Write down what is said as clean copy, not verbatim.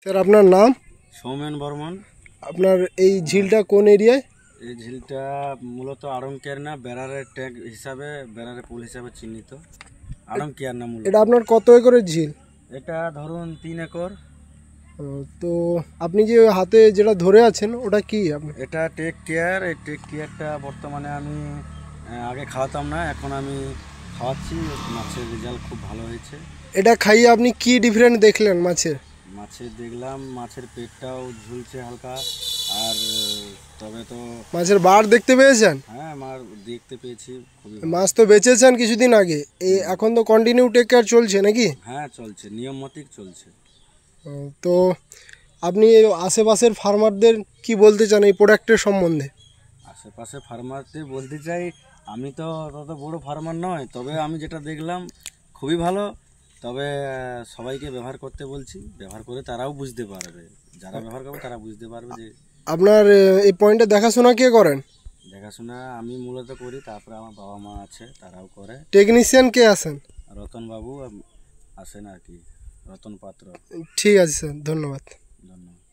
Sir আপনার নাম? সৌমেন বর্মন। আপনার এই ঝিলটা কোন এরিয়ায়? এই ঝিলটা মূলত আড়ংকেয়ারনা বেড়ারের ট্যাগ হিসাবে, বেড়ারে পুল হিসাবে চিহ্নিত। আড়ংকেয়ারনা মূলত। এটা আপনার কত একরের ঝিল? এটা ধরুন 3 একর। তো আপনি যে হাতে যেটা ধরে আছেন ওটা কি? আপনি এটা টেক কেয়ার। এই টেক কেয়ারটা বর্তমানে আমি আগে খাওয়াতাম না, এখন আমি খাওয়াচ্ছি। মাছের রেজাল্ট খুব ভালো হয়েছে। এটা খাইয়ে আপনি কি ডিফারেন্ট দেখলেন মাছের? মাছের দেখলাম মাছের পেটটাও ঝুলছে হালকা। আর তবে তো মাছের বার দেখতে পেয়েছেন? হ্যাঁ, মার দেখতে পেয়েছি। খুবই মাছ তো বেচেছেন কিছুদিন আগে, এই এখন তো কন্টিনিউ টেক কেয়ার চলছে নাকি? হ্যাঁ, চলছে, নিয়ম মতিক চলছে। তো আপনি এই আশেপাশের ফার্মারদের কি বলতে চান এই প্রোডাক্টের সম্বন্ধে? আশেপাশে ফার্মারদের বলতে চাই, আমি তো তত বড় ফার্মার নয়, তবে আমি যেটা দেখলাম খুবই ভালো। তবে সবাইকে ব্যবহার করতে বলছি, ব্যবহার করে তারাও বুঝতে পারবে। যারা ব্যবহার করবে তারা বুঝতে পারবে যে আপনার এই পয়েন্টে দেখাশোনা কে করেন? দেখাশোনা আমি মূলত করি, তারপরে আমার বাবা মা আছে, তারাও করে। টেকনিশিয়ান কে আছেন? রতন বাবু আসেন আর কি, রতন পাত্র। ঠিক আছে স্যার, ধন্যবাদ। ধন্যবাদ।